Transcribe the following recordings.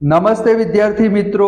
નમસ્તે વિદ્યાર્થી મિત્રો,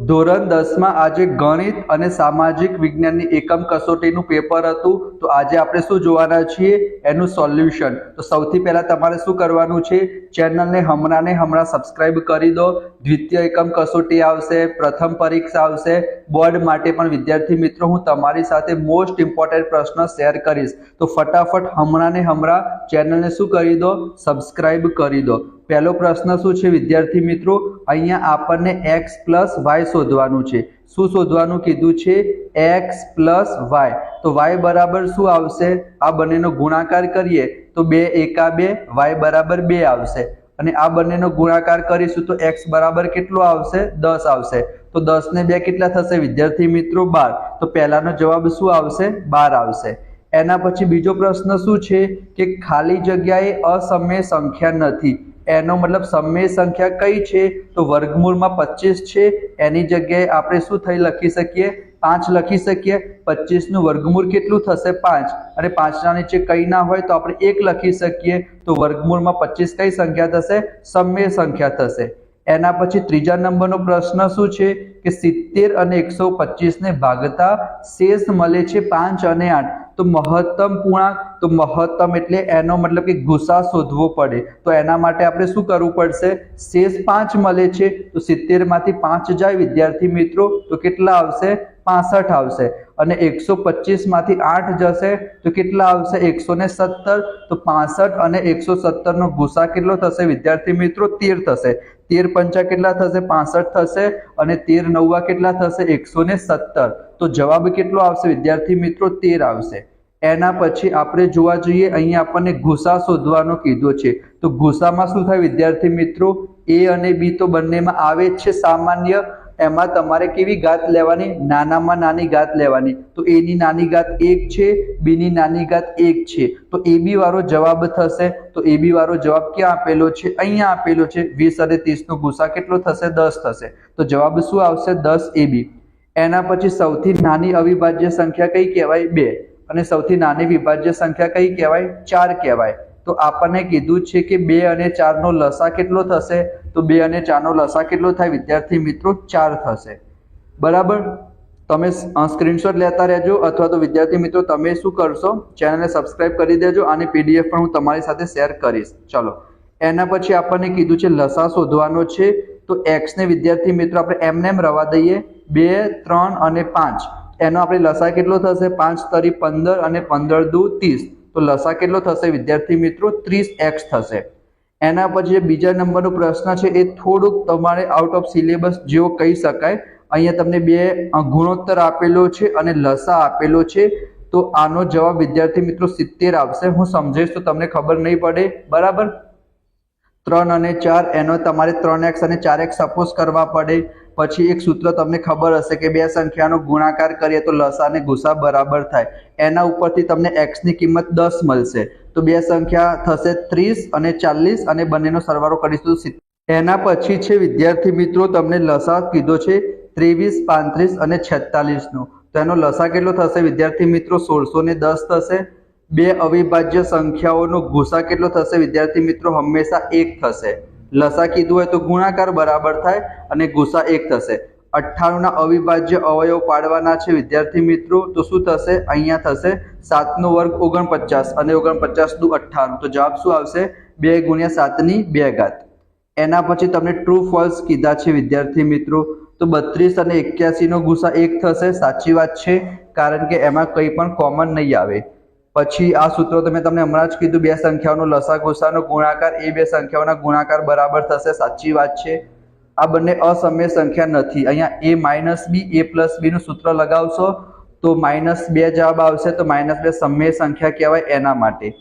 ધોરણ 10 માં આજે ગણિત અને સામાજિક વિજ્ઞાનની એકમ કસોટીનું પેપર હતું. તો આજે આપણે શું જોવાના છીએ એનું સોલ્યુશન. તો સૌથી પહેલા તમારે શું કરવાનું છે, ચેનલને હમણાં સબસ્ક્રાઇબ કરી દો. દ્વિતીય એકમ કસોટી આવશે, પ્રથમ પરીક્ષા આવશે, બોર્ડ માટે પણ વિદ્યાર્થી મિત્રો હું તમારી સાથે મોસ્ટ ઇમ્પોર્ટન્ટ પ્રશ્ન શેર કરીશ. તો ફટાફટ હમણાં ચેનલને શું કરી દો, સબસ્ક્રાઇબ કરી દો. પહેલો પ્રશ્ન શું છે વિદ્યાર્થી મિત્રો, અહીંયા આપણને x + y શોધવાનું છે. શું શોધવાનું કીધું છે? x + y. તો y બરાબર શું આવશે? આ બંનેનો ગુણાકાર કરીએ તો 2 એકા 2, y બરાબર 2 આવશે. અને આ બંનેનો ગુણાકાર કરીશું તો x બરાબર કેટલો આવશે? 10 આવશે. તો 10 ને 2 કેટલા થશે વિદ્યાર્થી મિત્રો? 12. તો પહેલાનો જવાબ શું આવશે? 12 આવશે. એના પછી બીજો પ્રશ્ન શું છે કે ખાલી જગ્યાએ અસમય સંખ્યા નથી. એનો મતલબ સમય સંખ્યા કઈ છે? તો વર્ગમૂળમાં 25 છે. એની જગ્યાએ આપણે શું થઈ લખી શકીએ? 5 લખી શકીએ. 25 નું વર્ગમૂળ કેટલું થશે? 5. અને 5 ના નીચે કઈ ના હોય તો આપણે 1 લખી શકીએ. તો વર્ગમૂળમાં 25 કઈ સંખ્યા થશે? સમય સંખ્યા થશે. એના પછી ત્રીજા નંબરનો પ્રશ્ન શું છે કે 70 અને 125 ને ભાગતા શેષ મળે છે 5 અને 8. તો મહત્તમ પૂર્ણાંક, તો મહત્તમ એટલે એનો મતલબ કે ગુસા શોધવો પડે. તો એના માટે આપણે શું કરવું પડશે? શેષ 5 મળે છે તો 70 માંથી 5 જાય વિદ્યાર્થી મિત્રો તો કેટલા આવશે? 65 આવશે. અને 125 માંથી 8 જશે તો કેટલા આવશે? 117. તો 65 અને 117 નો ગુસા કેટલો થશે વિદ્યાર્થી મિત્રો? 13 થશે. 13 પંચા કેટલા થશે? 65 થશે. અને 13 નવ્વા કેટલા થશે? 117. તો જવાબ કેટલો આવશે વિદ્યાર્થી મિત્રો? 13 આવશે. એના પછી આપણે જોવા જઈએ, અહીંયા આપણને ગુસા શોધવાનો કીધો છે. તો ગુસામાં શું થાય વિદ્યાર્થી મિત્રો? a અને b તો બંનેમાં આવે જ છે સામાન્ય. એમાં તમારે કેવી ઘાત લેવાની? નાનામાં નાની ઘાત લેવાની. તો a ની નાની ઘાત 1 છે, b ની નાની ઘાત 1 છે. તો ab વાળો જવાબ થશે. તો ab વાળો જવાબ ક્યાં આપેલો છે? અહીંયા આપેલો છે. 20 અને 30 નો ગુસા કેટલો થશે? 10 થશે. તો જવાબ શું આવશે? 10 ab. એના પછી સૌથી નાની અવિભાજ્ય સંખ્યા કઈ કહેવાય? 2. અને સૌથી નાની વિભાજ્ય સંખ્યા કઈ કહેવાય? 4 કહેવાય. તો આપણને કીધું છે કે 2 અને 4 નો લસા કેટલો થશે? તો 2 અને 4 નો લસા કેટલો થાય વિદ્યાર્થી મિત્રો? 4 થશે. બરાબર. તમે સ્ક્રીનશોટ લેતા રહેજો, અથવા તો વિદ્યાર્થી મિત્રો તમે શું કરશો, ચેનલને સબસ્ક્રાઇબ કરી દેજો. આની પીડીએફ પણ હું તમારી સાથે શેર કરીશ. ચલો, એના પછી આપણને કીધું છે લસા શોધવાનો છે. તો x ને વિદ્યાર્થી મિત્રો આપણે એમ રવા દઈએ. 2, 3 અને 5. એનો આપણે લસા કેટલો થશે? 5 તરી 15 અને 15 દુ 30. તો લસા કેટલો થશે વિદ્યાર્થી મિત્રો? 30x થશે. એના પછી બીજા નંબરનો પ્રશ્ન છે એ થોડુંક તમારે આઉટ ઓફ સિલેબસ જેવો કહી શકાય. અહીંયા તમને 2 ગુણોત્તર આપેલો છે અને લસા આપેલો છે. તો આનો જવાબ વિદ્યાર્થી મિત્રો 70 આવશે. હું સમજાવીશ તો તમને ખબર નહીં પડે. બરાબર. 3 અને 4 એનો તમારે 3x અને 4x સપોઝ કરવા પડે. પછી એક સૂત્ર તમને ખબર હશે કે બે સંખ્યાનો ગુણાકાર કરીએ તો લસા અને ગુસા બરાબર થાય. એના ઉપરથી તમને x ની કિંમત 10 મળશે. તો બે સંખ્યા થશે 30 અને 40 અને બંનેનો સરવાળો કરીશું 70. એના પછી છે વિદ્યાર્થી મિત્રો તમને લસા કીધો છે 23, 35 અને 46 નો. તો એનો લસા કેટલો થશે વિદ્યાર્થી મિત્રો? 1610 થશે. બે અવિભાજ્ય સંખ્યાઓનો ગુસા કેટલો થશે વિદ્યાર્થી મિત્રો? હંમેશા 1 થશે. લસા કીધું હોય તો ગુણાકાર બરાબર થાય અને ગુસા 1 થશે. 98 ના અવિભાજ્ય અવયવ પાડવાના છે વિદ્યાર્થી મિત્રો. તો શું થશે? અહીંયા થશે 7 નો વર્ગ 49 અને 49 દુ 98. તો જવાબ શું આવશે? 2 × 7 ની 2 ઘાત. એના પછી તમને ટ્રુ ફોલ્સ કીધા છે વિદ્યાર્થી મિત્રો. તો 32 અને 81 નો ગુસા 1 થશે. સાચી વાત છે, કારણ કે એમાં કંઈ પણ કોમન નહીં આવે. પછી આ સૂત્રો તમે તમને હમણાં જ કીધું, બે સંખ્યાઓનો લસા ગુસાનો ગુણાકાર એ બે સંખ્યાઓના ગુણાકાર બરાબર થશે. સાચી વાત છે. આ બંને અસમય સંખ્યા નથી. અહીંયા a - b, a + b નું સૂત્ર લગાવશો તો -2 જવાબ આવશે. તો -2 સમય સંખ્યા કહેવાય. એના માટે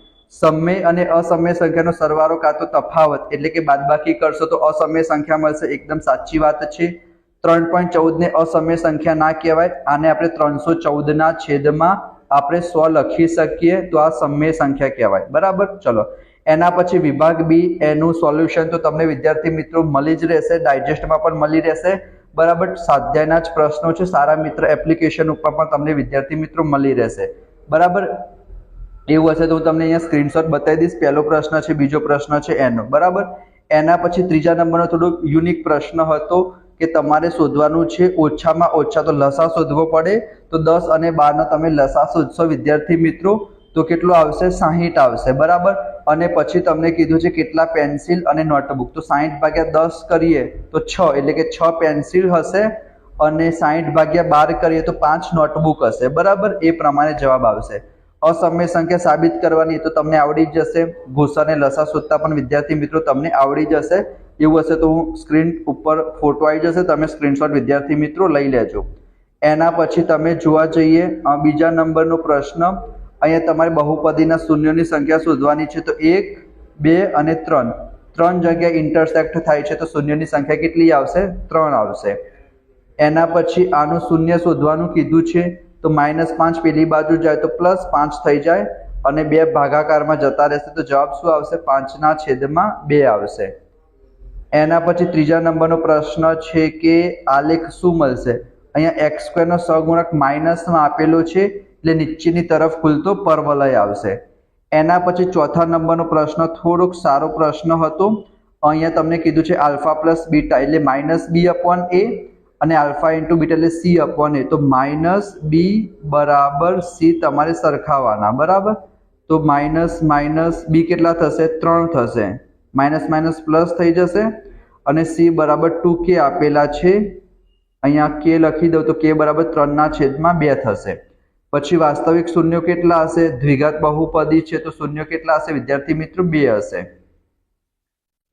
સમય અને અસમય સંખ્યાનો સરવાળો કાં તો તફાવત એટલે કે બાદબાકી કરશો તો અસમય સંખ્યા મળશે. એકદમ સાચી વાત છે. 3.14 ને અસમય સંખ્યા ના કહેવાય. આને આપણે 314 ના છેદમાં આપણે 100 લખી શકીએ તો આ સમય સંખ્યા કહેવાય. બરાબર. ચલો, એના પછી વિભાગ બી એનું સોલ્યુશન તો તમને વિદ્યાર્થી મિત્રો મળી જ રહેશે. ડાયજેસ્ટમાં પણ મળી રહેશે. બરાબર. સ્વાધ્યાયના જ પ્રશ્નો છે. સારા મિત્ર એપ્લિકેશન ઉપર પણ તમને વિદ્યાર્થી મિત્રો મળી રહેશે. બરાબર. એવું હશે તો હું તમને અહીંયા સ્ક્રીનશોટ બતાવી દઈશ. પહેલો પ્રશ્ન છે, બીજો પ્રશ્ન છે એનો. બરાબર. એના પછી ત્રીજા નંબરનો થોડો યુનિક પ્રશ્ન હતો કે તમારે શોધવાનું છે ઓછામાં ઓછા, તો લસા શોધવો પડે, તો 10 અને 12 તમે લસા શોધશો વિદ્યાર્થી મિત્રો તો કેટલું આવશે? 60 આવશે, બરાબર. અને પછી તમને કીધું છે કેટલા પેન્સિલ અને નોટબુક, તો 60 ભાગ્યા 10 કરીએ તો 6, એટલે કે 6 પેન્સિલ હશે અને 60 ભાગ્યા 12 કરીએ તો 5 નોટબુક હશે, બરાબર. એ પ્રમાણે જવાબ આવશે. અસમય સંખ્યા સાબિત કરવાની તો તમને આવડી જ જશે. ગુસા અને લસા શોધતા પણ વિદ્યાર્થી મિત્રો તમને આવડી જશે. એવું હશે તો હું સ્ક્રીન ઉપર ફોટો આવી જશે, તમે સ્ક્રીનશોટ વિદ્યાર્થી મિત્રો લઈ લેજો. એના પછી તમે જોવા જઈએ બીજા નંબરનો પ્રશ્ન. અહીંયા તમારે બહુપદીના શૂન્યોની સંખ્યા શોધવાની છે. તો 1, 2 અને 3, 3 જગ્યાએ ઇન્ટરસેક્ટ થાય છે, તો શૂન્યની સંખ્યા કેટલી આવશે? 3 આવશે. એના પછી આનું શૂન્ય શોધવાનું કીધું છે, તો -5 પેલી બાજુ જાય તો +5 થઈ જાય અને 2 ભાગાકારમાં જતા રહેશે, તો જવાબ શું આવશે? 5/2 આવશે. એના પછી ત્રીજા નંબરનો પ્રશ્ન છે કે આલેખ શું મળશે? અહીંયા x² નો સહગુણક માઇનસમાં આપેલો છે, એટલે નીચેની તરફ ખુલતો પરવલય આવશે. એના પછી ચોથા નંબરનો પ્રશ્ન થોડોક સારો પ્રશ્ન હતો. અહીંયા તમને કીધું છે આલ્ફા પ્લસ બીટા એટલે -b/a અને આલ્ફા ઇન્ટુ બીટા એટલે c/a, તો -b બરાબર c તમારે સરખાવવાના, બરાબર. તો -b કેટલા થશે? 3 થશે. માઇનસ પ્લસ થઈ જશે અને c બરાબર 2k આપેલા છે. અહીંયા k લખી દઉં તો k બરાબર 3/2 થશે. પછી વાસ્તવિક શૂન્યો કેટલા હશે? દ્વિઘાત બહુપદી છે તો શૂન્યો કેટલા હશે વિદ્યાર્થી મિત્રો? 2 હશે.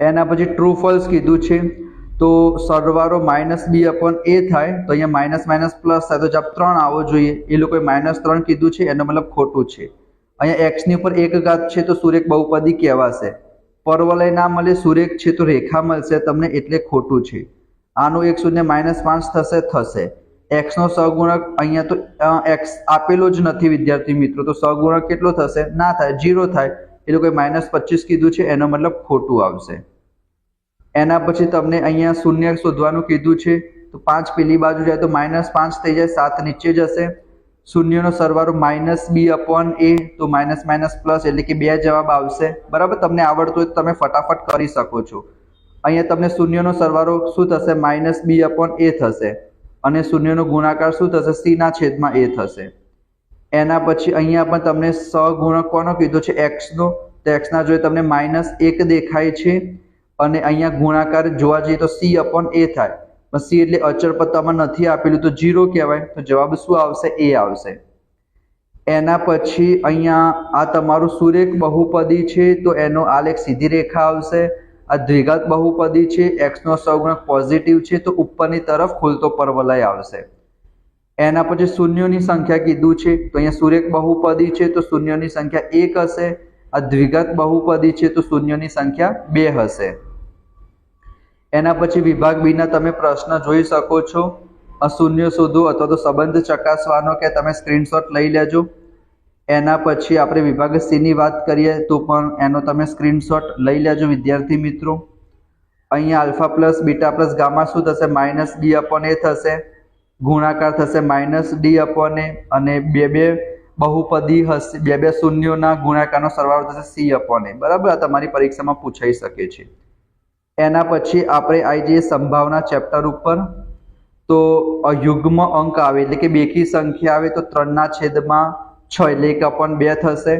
એના પછી ટ્રુ ફોલ્સ કીધું છે, તો સરવાળો -b/a થાય તો અહીંયા પ્લસ થાય તો જવાબ 3 આવવો જોઈએ. એ લોકોએ -3 કીધું છે, એનો મતલબ ખોટું છે. અહીંયા x ની ઉપર 1 ઘાત છે તો સુરેખ બહુપદી કહેવાશે. પરવલય ના મળે, સુરેખ છે તો રેખા મળશે તમને, એટલે ખોટું છે. આનું 1 શૂન્ય -5 થશે. x નો સહગુણક અહીંયા તો x આપેલો જ નથી વિદ્યાર્થી મિત્રો, તો સહગુણક કેટલો થશે? ના થાય, 0 થાય. એ લોકોએ -25 કીધું છે, એનો મતલબ ખોટું આવશે. એના પછી તમને અહીંયા શૂન્ય શોધવાનું કીધું છે, તો 5 પેલી બાજુ જાય તો -5 થઈ જાય, 7 નીચે જશે. શૂન્યનો સરવાળો -b/a, તો માઇનસ પ્લસ એટલે કે 2 જવાબ આવશે, બરાબર. તમને આવડતું હોય તો તમે ફટાફટ કરી શકો છો. અહીંયા તમને શૂન્યનો સરવાળો શું થશે? -b/a થશે અને શૂન્યનો ગુણાકાર શું થશે? c/a થશે. એના પછી અહીંયા પણ તમને સહગુણક કોનો કીધો છે? x નો, તો x ના જોઈએ તમને -1 દેખાય છે અને અહીંયા ગુણાકાર જોવા જઈએ તો c/a થાય. c એટલે અચળ પદ નથી આપેલું તો 0 કહેવાય, તો જવાબ શું આવશે? a આવશે. એના પછી અહીંયા આ તમારું સુરેખ બહુપદી છે, તો એનો આલેખ સીધી રેખા આવશે. આ દ્વિઘાત બહુપદી છે, x નો સહગુણક પોઝિટિવ છે, તો ઉપરની તરફ ખુલતો પરવલય આવશે. એના પછી શૂન્યોની સંખ્યા કીધું છે, તો અહીંયા સુરેખ બહુપદી છે તો શૂન્યોની સંખ્યા 1 હશે. આ દ્વિઘાત બહુપદી છે તો શૂન્યોની સંખ્યા 2 હશે. એના પછી વિભાગ બી ના તમે પ્રશ્ન જોઈ શકો છો. શૂન્ય શોધો અથવા તો સંબંધ ચકાસવાનો કે તમે સ્ક્રીનશોટ લઈ લેજો. એના પછી આપણે વિભાગ સી ની વાત કરીએ તો પણ એનો તમે સ્ક્રીનશોટ લઈ લેજો વિદ્યાર્થી મિત્રો. અહીંયા alpha plus beta plus gamma શું થશે? -b/a થશે. ગુણાકાર થશે -d/a અને બે બહુપદી હશે, બે શૂન્યોના ગુણાકારનો સરવાળો થશે c/a, બરાબર. આ તમારી પરીક્ષામાં પૂછાઈ શકે છે. એના પછી આપણે આવી જઈએ સંભાવના ચેપ્ટર ઉપર. તો યુગ્મ અંક આવે એટલે કે બેકી સંખ્યા આવે તો 3/6 એટલે 1/2 થશે.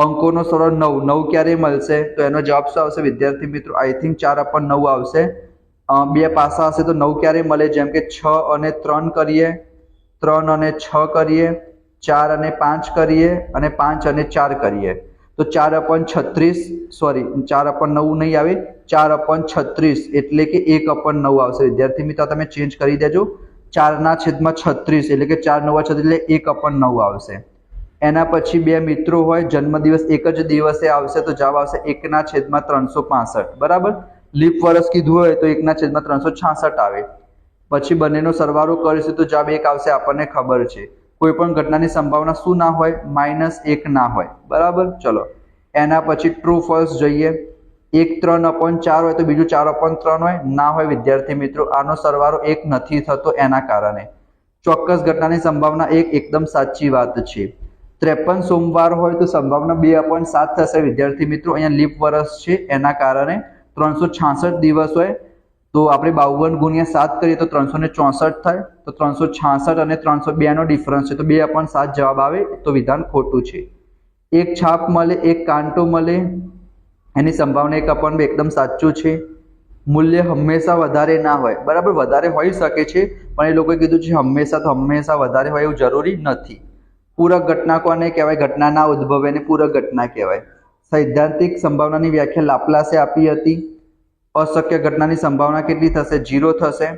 અંકોનો સરવાળો 9 ક્યારે મળશે? તો એનો જવાબ શું આવશે વિદ્યાર્થી મિત્રો? આઈ થિંક 4/9 આવશે. 2 પાસા હશે તો 9 ક્યારે મળે? જેમ કે 6 અને 3 કરીએ, 3 અને 6 કરીએ, 4 અને 5 કરીએ અને 5 અને 4 કરીએ, તો 4/9 નહીં આવે, 4/36 એટલે કે 1/9 આવશે વિદ્યાર્થી મિત્રો. તમે ચેન્જ કરી દેજો. 4/36 એટલે કે 4/9 એટલે 1/9 આવશે. એના પછી 2 મિત્રો હોય, જન્મદિવસ એક જ દિવસે આવશે તો જવાબ આવશે 1/365, બરાબર. લીપ વર્ષ કીધું હોય તો 1/366 આવે. પછી બંનેનો સરવાળો કરીશું તો જવાબ 1 આવશે, આપણને ખબર છે. કોઈ પણ ઘટનાની સંભાવના શું ના હોય? -1 ના હોય, બરાબર. ચલો એના પછી ટ્રુ ફોલ્સ જોઈએ. એક 3/4 હોય તો બીજું 4/3 હોય? ના હોય વિદ્યાર્થી મિત્રો. આનો સરવાળો 1 નથી થતો, એના કારણે. ચોક્કસ ઘટનાની સંભાવના 1 એકદમ સાચી વાત છે. 53 સોમવાર હોય તો સંભાવના 2/7 થશે વિદ્યાર્થી મિત્રો. અહીંયા લીપ વર્ષ છે એના કારણે 366 દિવસ હોય તો આપણે 52 ગુણ્યા 7 કરીએ તો 364 થાય. તો 366 અને 302 નો ડિફરન્સ છે તો 2/7 જવાબ આવે. તો વિધાન ખોટું છે. એક છાપ મળે, એક કાંટો મળે, એની સંભાવના 1/2 એકદમ સાચું છે. મૂલ્ય હંમેશા વધારે ના હોય, બરાબર, વધારે હોઈ શકે છે પણ એ લોકોએ કીધું છે હંમેશા વધારે હોય એવું જરૂરી નથી. પૂરક ઘટના કોને કહેવાય? ઘટના ના ઉદ્ભવે ને પૂરક ઘટના કહેવાય. સૈદ્ધાંતિક સંભાવનાની વ્યાખ્યા લાપ્લાસે આપી હતી. અશક્ય ઘટનાની સંભાવના કેટલી થશે? 0 થશે.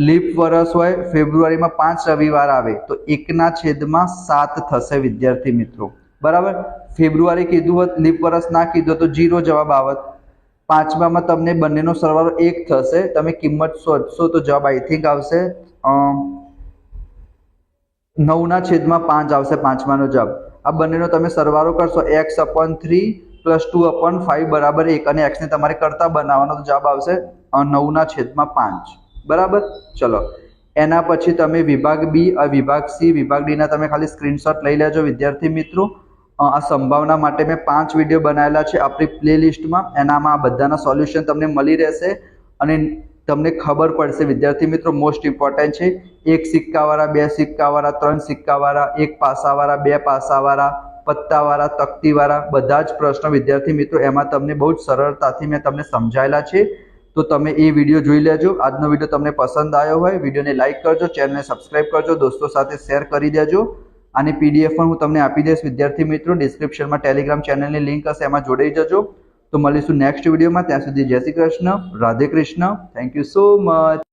લીપ વર્ષ હોય, ફેબ્રુઆરીમાં 5 રવિવાર આવે તો 1/7 થશે વિદ્યાર્થી મિત્રો, બરાબર. ફેબ્રુઆરી કીધું હોત, લીપ વર્ષ ના કીધું તો 0 જવાબ આવત. પાંચમામાં તમને બંનેનો સરવાળો 1 થશે. તમે કિંમત શોધશો તો જવાબ આઈ થિંક આવશે 9/5 આવશે પાંચમાનો જવાબ. આ બંનેનો તમે સરવાળો કરશો x/3 + 2/5 બરાબર 1 અને x ને તમારે કરતા બનાવવાનો તો જવાબ આવશે 9/5, બરાબર. ચલો એના પછી તમે વિભાગ બી, વિભાગ સી, વિભાગ ડી ના તમે ખાલી સ્ક્રીનશોટ લઈ લેજો વિદ્યાર્થી મિત્રો. આ સંભાવના માટે મેં 5 વિડીયો બનાવેલા છે આપણી પ્લેલિસ્ટમાં. એનામાં આ બધાના સોલ્યુશન તમને મળી રહેશે અને તમને ખબર પડશે વિદ્યાર્થી મિત્રો. મોસ્ટ ઇમ્પોર્ટન્ટ છે. 1 સિક્કાવાળા, 2 સિક્કાવાળા, 3 સિક્કાવાળા, 1 પાસાવાળા, 2 પાસાવાળા, પત્તાવાળા, તકતીવાળા બધા જ પ્રશ્નો વિદ્યાર્થી મિત્રો એમાં તમને બહુ જ સરળતાથી મેં તમને સમજાયેલા છે. તો તમે એ વિડીયો જોઈ લેજો. આજનો વિડીયો તમને પસંદ આવ્યો હોય વિડીયોને લાઇક કરજો, ચેનલને સબસ્ક્રાઇબ કરજો, દોસ્તો સાથે શેર કરી દેજો. આની પીડીએફ પણ હું તમને આપી દઈશ વિદ્યાર્થી મિત્રો. ડિસ્ક્રિપ્શનમાં ટેલિગ્રામ ચેનલની લિંક હશે, એમાં જોડાઈ જજો. તો મળીશું નેક્સ્ટ વિડીયોમાં. ત્યાં સુધી જય Shri Krishna, Radhe Krishna. Thank you so much.